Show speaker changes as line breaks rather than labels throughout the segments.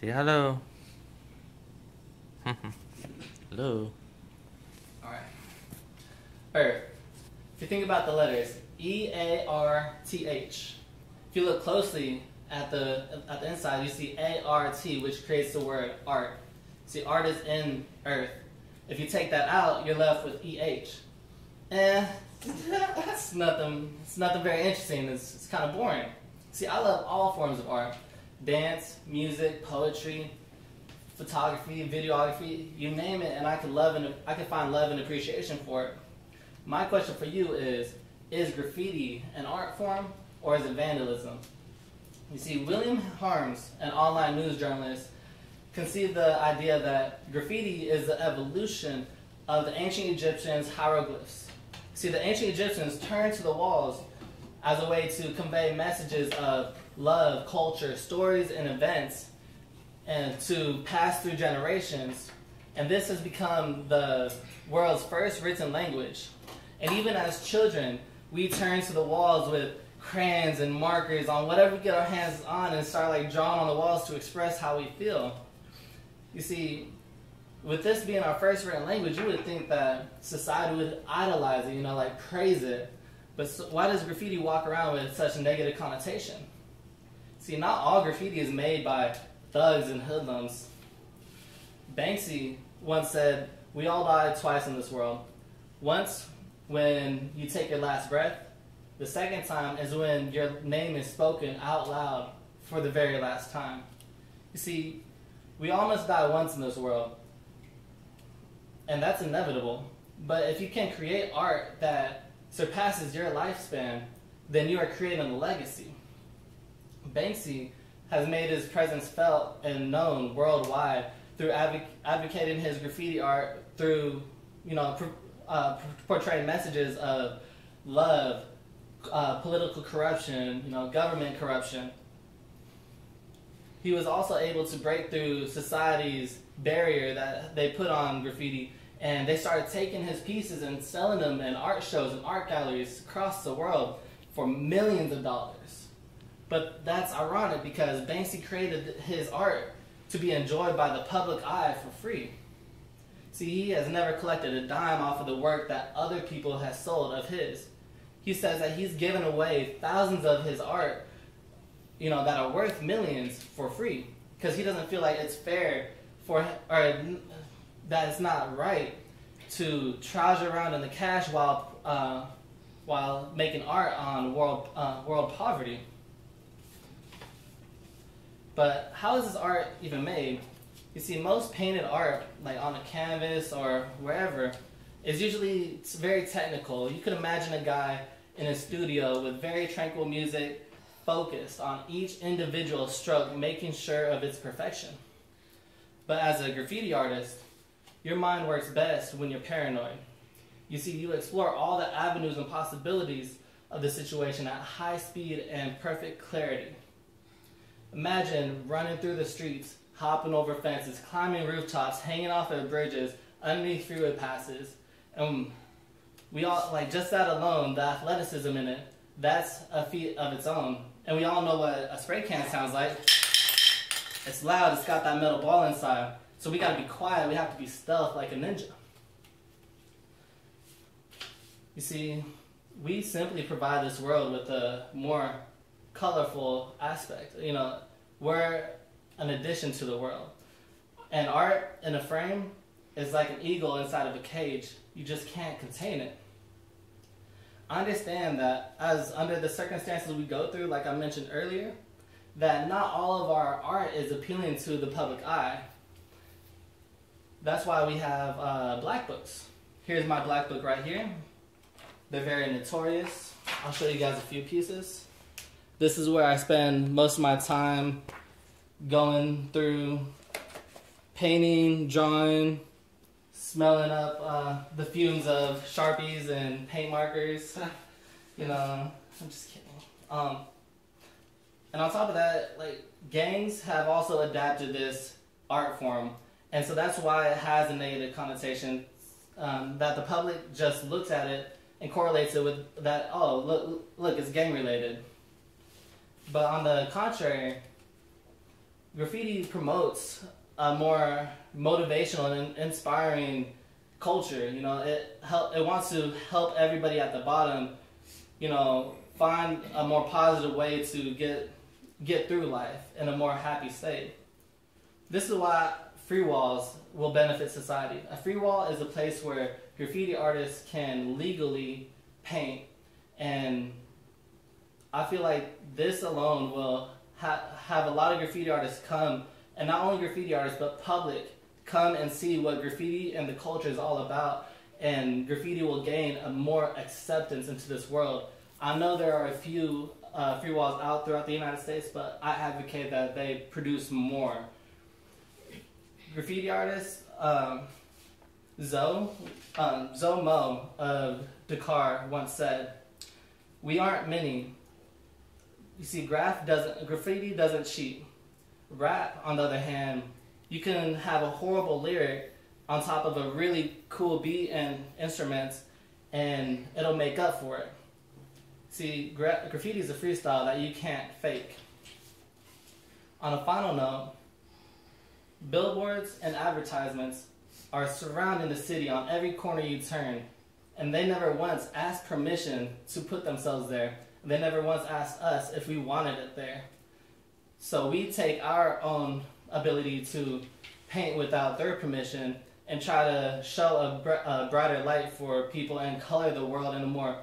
Say hello. Hello.
Alright. Earth. If you think about the letters E-A-R-T-H, if you look closely at the inside, you see A-R-T, which creates the word art. See, art is in Earth. If you take that out, you're left with E-H. It's nothing very interesting. It's kind of boring. See, I love all forms of art. Dance, music, poetry, photography, videography, you name it, and I can find love and appreciation for it. My question for you is graffiti an art form or is it vandalism? You see, William Harms, an online news journalist, conceived the idea that graffiti is the evolution of the ancient Egyptians' hieroglyphs. See, the ancient Egyptians turned to the walls as a way to convey messages of love, culture, stories, and events, and to pass through generations. And this has become the world's first written language. And even as children, we turn to the walls with crayons and markers on whatever we get our hands on and start like drawing on the walls to express how we feel. You see, with this being our first written language, you would think that society would idolize it, like praise it. But why does graffiti walk around with such a negative connotation? See, not all graffiti is made by thugs and hoodlums. Banksy once said, "We all die twice in this world. Once when you take your last breath. The second time is when your name is spoken out loud for the very last time." You see, we all must die once in this world. And that's inevitable. But if you can create art that surpasses your lifespan, then you are creating a legacy. Banksy has made his presence felt and known worldwide through advocating his graffiti art through, portraying messages of love, political corruption, government corruption. He was also able to break through society's barrier that they put on graffiti, and they started taking his pieces and selling them in art shows and art galleries across the world for millions of dollars. But that's ironic because Banksy created his art to be enjoyed by the public eye for free. See, he has never collected a dime off of the work that other people have sold of his. He says that he's given away thousands of his art, that are worth millions for free, because he doesn't feel like it's fair or that it's not right to trouser around in the cash while making art on world poverty. But how is this art even made? You see, most painted art, like on a canvas or wherever, is usually very technical. You could imagine a guy in a studio with very tranquil music, focused on each individual stroke, making sure of its perfection. But as a graffiti artist, your mind works best when you're paranoid. You see, you explore all the avenues and possibilities of the situation at high speed and perfect clarity. Imagine running through the streets, hopping over fences, climbing rooftops, hanging off of bridges, underneath freeway passes. And we all, just that alone, the athleticism in it, that's a feat of its own. And we all know what a spray can sounds like. It's loud, it's got that metal ball inside. So we gotta be quiet, we have to be stealth like a ninja. You see, we simply provide this world with a more colorful aspect. We're an addition to the world. And art in a frame is like an eagle inside of a cage. You just can't contain it. I understand that as under the circumstances we go through, like I mentioned earlier, that not all of our art is appealing to the public eye. That's why we have black books. Here's my black book right here. They're very notorious. I'll show you guys a few pieces. This is where I spend most of my time going through painting, drawing, smelling up the fumes of Sharpies and paint markers. I'm just kidding. And on top of that, gangs have also adapted this art form. And so that's why it has a negative connotation, that the public just looks at it and correlates it with that, oh, look, it's gang related. But on the contrary, graffiti promotes a more motivational and inspiring culture. You know, it wants to help everybody at the bottom, you know, find a more positive way to get through life in a more happy state. This is why free walls will benefit society. A free wall is a place where graffiti artists can legally paint, and I feel like this alone will have a lot of graffiti artists come, and not only graffiti artists, but public, come and see what graffiti and the culture is all about, and graffiti will gain a more acceptance into this world. I know there are a few free walls out throughout the United States, but I advocate that they produce more. Graffiti artist Zoe Mo of Dakar once said, "We aren't many. You see, graffiti doesn't cheat. Rap, on the other hand, you can have a horrible lyric on top of a really cool beat and instruments, and it'll make up for it. See, graffiti is a freestyle that you can't fake." On a final note, billboards and advertisements are surrounding the city on every corner you turn, and they never once asked permission to put themselves there. They never once asked us if we wanted it there. So we take our own ability to paint without their permission and try to show a brighter light for people and color the world in a more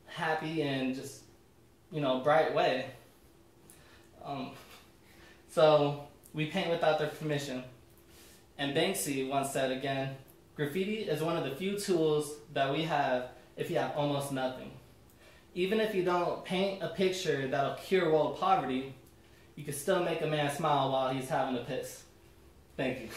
happy and just, you know, bright way. So we paint without their permission. And Banksy once said again, "Graffiti is one of the few tools that we have if you have almost nothing. Even if you don't paint a picture that'll cure world poverty, you can still make a man smile while he's having a piss." Thank you.